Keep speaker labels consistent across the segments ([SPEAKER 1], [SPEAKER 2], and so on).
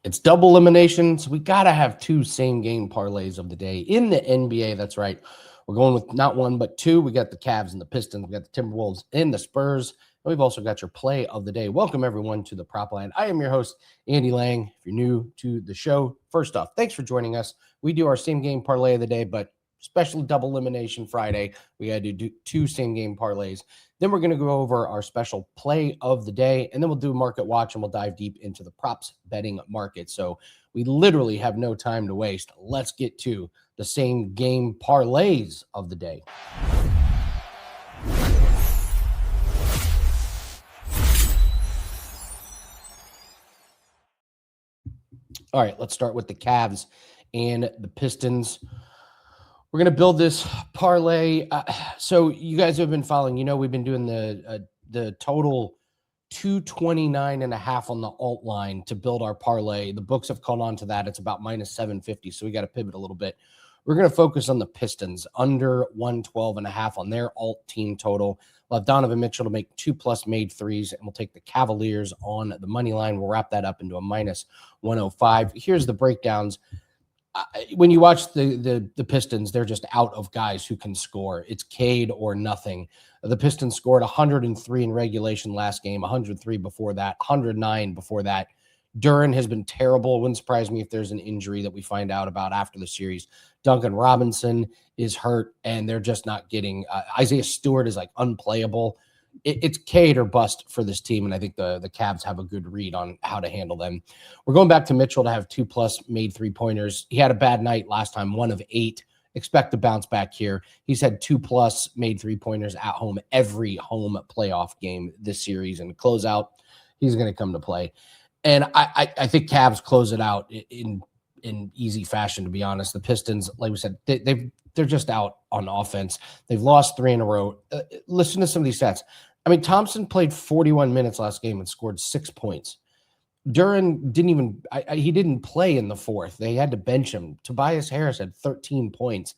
[SPEAKER 1] It's double elimination, so we got to have two same-game parlays of the day in the NBA. That's right. We're going with not one, but two. We got the Cavs and the Pistons. We got the Timberwolves and the Spurs. And we've also got your play of the day. Welcome, everyone, to the Prop Line. I am your host, Andy Lang. If you're new to the show, first off, thanks for joining us. We do our same-game parlay of the day, but especially double elimination Friday, we got to do two same-game parlays. Then we're going to go over our special play of the day, and then we'll do a market watch, and we'll dive deep into the props betting market. So we literally have no time to waste. Let's get to the same-game parlays of the day. All right, let's start with the Cavs and the Pistons. We're going to build this parlay. So you guys have been following, we've been doing the total 229.5 on the alt line to build our parlay. The books have caught on to that. It's about minus 750. So we got to pivot a little bit. We're going to focus on the Pistons under 112.5 on their alt team total. We'll have Donovan Mitchell to make 2+ made threes, and we'll take the Cavaliers on the money line. We'll wrap that up into a minus 105. Here's the breakdowns. When you watch the Pistons, they're just out of guys who can score. It's Cade or nothing. The Pistons scored 103 in regulation last game, 103 before that, 109 before that. Duren has been terrible. It wouldn't surprise me if there's an injury that we find out about after the series. Duncan Robinson is hurt, and they're just not getting Isaiah Stewart is like unplayable. It's Cade or bust for this team, and I think the Cavs have a good read on how to handle them. We're going back to Mitchell to have 2+ made three-pointers. He had a bad night last time, 1 of 8. Expect to bounce back here. He's had 2+ made three-pointers at home every home playoff game this series, and close out, he's going to come to play. And I think Cavs close it out in easy fashion, to be honest. The Pistons, like we said, they're just out on offense. They've lost 3 in a row. Listen to some of these stats. I mean, Thompson played 41 minutes last game and scored 6 points. Duren didn't play in the fourth. They had to bench him. Tobias Harris had 13 points.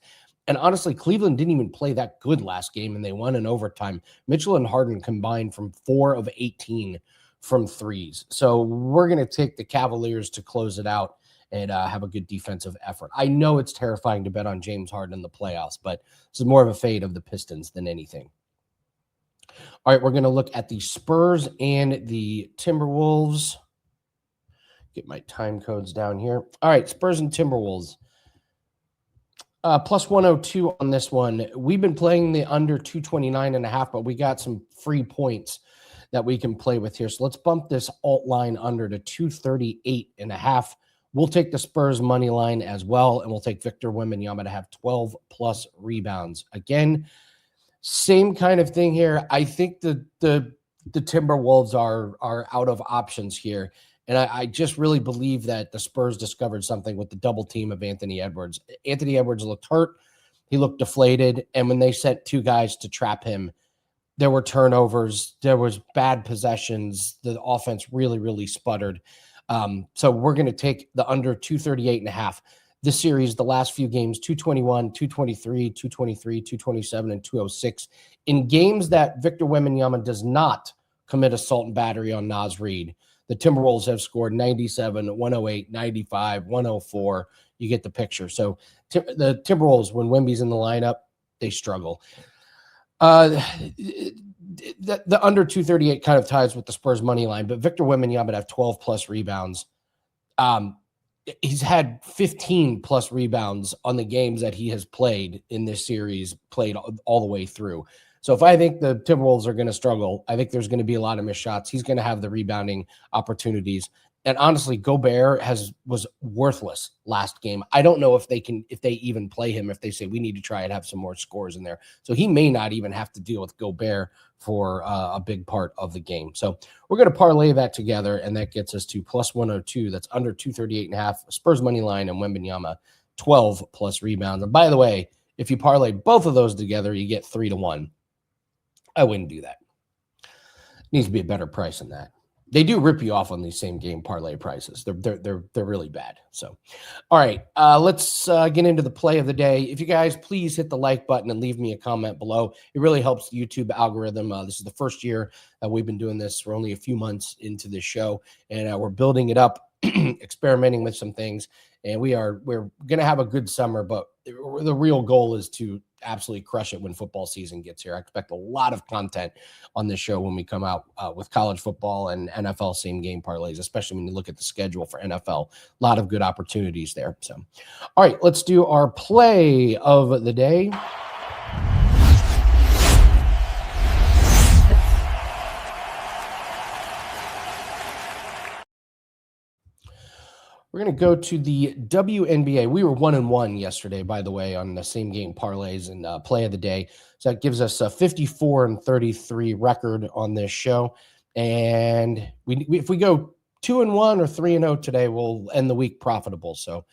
[SPEAKER 1] And honestly, Cleveland didn't even play that good last game, and they won in overtime. Mitchell and Harden combined from 4 of 18 from threes. So we're going to take the Cavaliers to close it out and have a good defensive effort. I know it's terrifying to bet on James Harden in the playoffs, but this is more of a fade of the Pistons than anything. All right, we're going to look at the Spurs and the Timberwolves. Get my time codes down here. All right, Spurs and Timberwolves. Plus 102 on this one. We've been playing the under 229.5, but we got some free points that we can play with here. So let's bump this alt line under to 238.5. We'll take the Spurs money line as well, and we'll take Victor Wembanyama to have 12+ rebounds. Again, same kind of thing here. I think the Timberwolves are out of options here, and I just really believe that the Spurs discovered something with the double team of Anthony Edwards. Anthony Edwards looked hurt. He looked deflated, and when they sent 2 guys to trap him, there were turnovers. There was bad possessions. The offense really, really sputtered. So we're going to take the under 238.5. This series, the last few games, 221, 223, 223, 227, and 206. In games that Victor Wembanyama does not commit assault and battery on Naz Reid, the Timberwolves have scored 97, 108, 95, 104. You get the picture. So the Timberwolves, when Wemby's in the lineup, they struggle. The under 238 kind of ties with the Spurs money line, but Victor Wembanyama would have 12+ rebounds. He's had 15+ rebounds on the games that he has played in this series, played all the way through. So if I think the Timberwolves are going to struggle, I think there's going to be a lot of missed shots. He's going to have the rebounding opportunities. And honestly, Gobert was worthless last game. I don't know if they even play him, if they say we need to try and have some more scores in there. So he may not even have to deal with Gobert for a big part of the game. So we're going to parlay that together, and that gets us to plus 102. That's under 238.5. Spurs money line and Wembanyama 12+ rebounds. And by the way, if you parlay both of those together, you get 3-1. I wouldn't do that. It needs to be a better price than that. They do rip you off on these same game parlay prices. They're really bad. So, all right, let's get into the play of the day. If you guys please hit the like button and leave me a comment below. It really helps the YouTube algorithm. This is the first year that we've been doing this. We're only a few months into this show, and we're building it up. experimenting with some things, and we're going to have a good summer, but the real goal is to absolutely crush it when football season gets here. I expect a lot of content on this show when we come out with college football and NFL same game parlays, especially when you look at the schedule for NFL. A lot of good opportunities there. So, all right, let's do our play of the day. We're going to go to the WNBA. We were 1-1 yesterday, by the way, on the same game parlays and play of the day. So that gives us a 54-33 record on this show. And if we go 2-1 or 3-0 today, we'll end the week profitable. So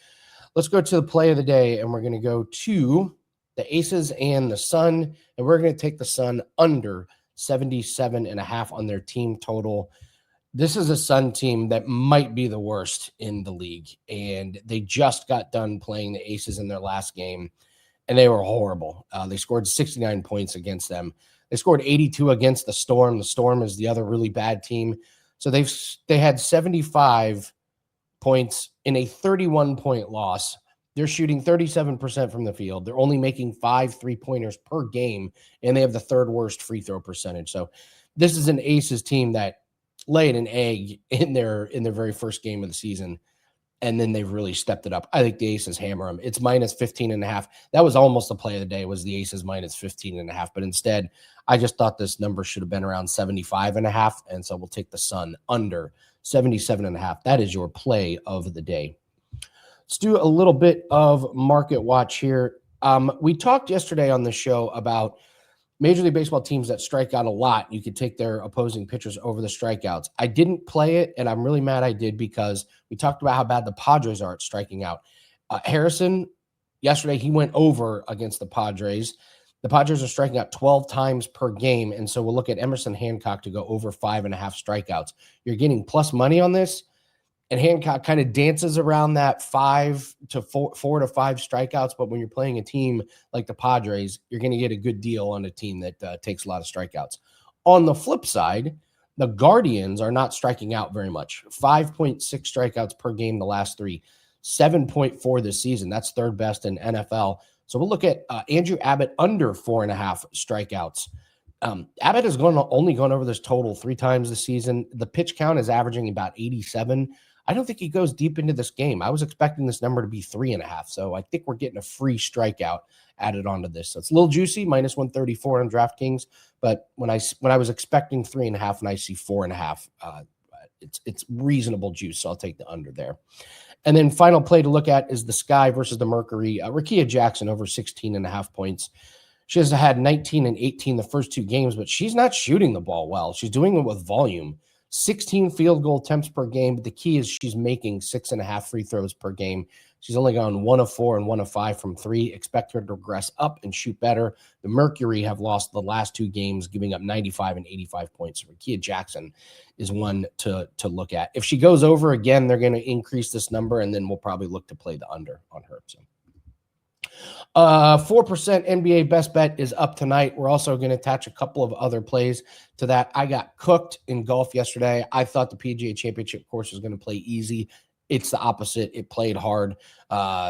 [SPEAKER 1] let's go to the play of the day, and we're going to go to the Aces and the Sun, and we're going to take the Sun under 77.5 on their team total. This is a Sun team that might be the worst in the league, and they just got done playing the Aces in their last game, and they were horrible. They scored 69 points against them. They scored 82 against the Storm. The Storm is the other really bad team. So they had 75 points in a 31-point loss. They're shooting 37% from the field. They're only making 5 3-pointers per game, and they have the third worst free throw percentage. So this is an Aces team that laid an egg in their very first game of the season, and then they've really stepped it up. I think the Aces hammer them. It's minus 15.5. That was almost the play of the day, was the Aces minus 15.5. But instead, I just thought this number should have been around 75.5, and so we'll take the Sun under 77.5. That is your play of the day. Let's do a little bit of market watch here. We talked yesterday on the show about Major League Baseball teams that strike out a lot. You could take their opposing pitchers over the strikeouts. I didn't play it, and I'm really mad I did, because we talked about how bad the Padres are at striking out. Harrison, yesterday, he went over against the Padres. The Padres are striking out 12 times per game, and so we'll look at Emerson Hancock to go over 5.5 strikeouts. You're getting plus money on this, and Hancock kind of dances around that 4 to 5 strikeouts. But when you're playing a team like the Padres, you're going to get a good deal on a team that takes a lot of strikeouts. On the flip side, the Guardians are not striking out very much. 5.6 strikeouts per game the last 3, 7.4 this season. That's third best in NFL. So we'll look at Andrew Abbott under 4.5 strikeouts. Abbott has only gone over this total 3 times this season. The pitch count is averaging about 87. I don't think he goes deep into this game. I was expecting this number to be 3.5. So I think we're getting a free strikeout added onto this. So it's a little juicy, minus 134 on DraftKings. But when I was expecting 3.5 and I see 4.5, it's reasonable juice. So I'll take the under there. And then final play to look at is the Sky versus the Mercury. Rickea Jackson over 16.5 points. She has had 19 and 18 the first 2 games, but she's not shooting the ball well. She's doing it with volume. 16 field goal attempts per game, but the key is she's making 6.5 free throws per game. She's only gone 1 of 4 and 1 of 5 from 3. Expect her to progress up and shoot better. The Mercury have lost the last 2 games, giving up 95 and 85 points. Rickea Jackson is one to look at. If she goes over again, they're going to increase this number, and then we'll probably look to play the under on her. So 4% NBA best bet is up tonight. We're also going to attach a couple of other plays to that. I got cooked in golf yesterday. I thought the PGA Championship course was going to play easy. It's the opposite. It played hard.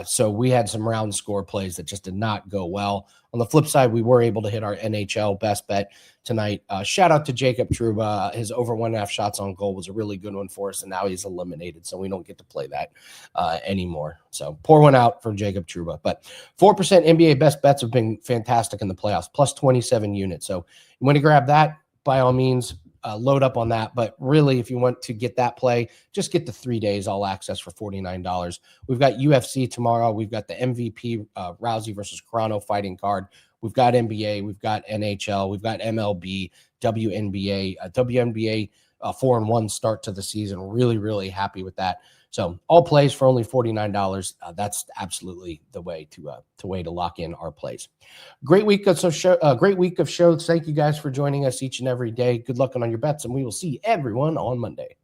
[SPEAKER 1] So we had some round score plays that just did not go well. On the flip side, we were able to hit our NHL best bet tonight. Shout out to Jacob Trouba. His over 1.5 shots on goal was a really good one for us, and now he's eliminated, so we don't get to play that anymore. So pour one out for Jacob Trouba. But 4% NBA best bets have been fantastic in the playoffs, plus 27 units. So you want to grab that, by all means, load up on that. But really, if you want to get that play, just get the 3 days all access for $49. We've got UFC tomorrow. We've got the MVP Rousey versus Carano fighting card. We've got NBA. We've got NHL. We've got MLB, WNBA, WNBA 4-1 start to the season. Really, really happy with that. So all plays for only $49. That's absolutely the way to lock in our plays. Great week of shows. Thank you guys for joining us each and every day. Good luck on your bets, and we will see everyone on Monday.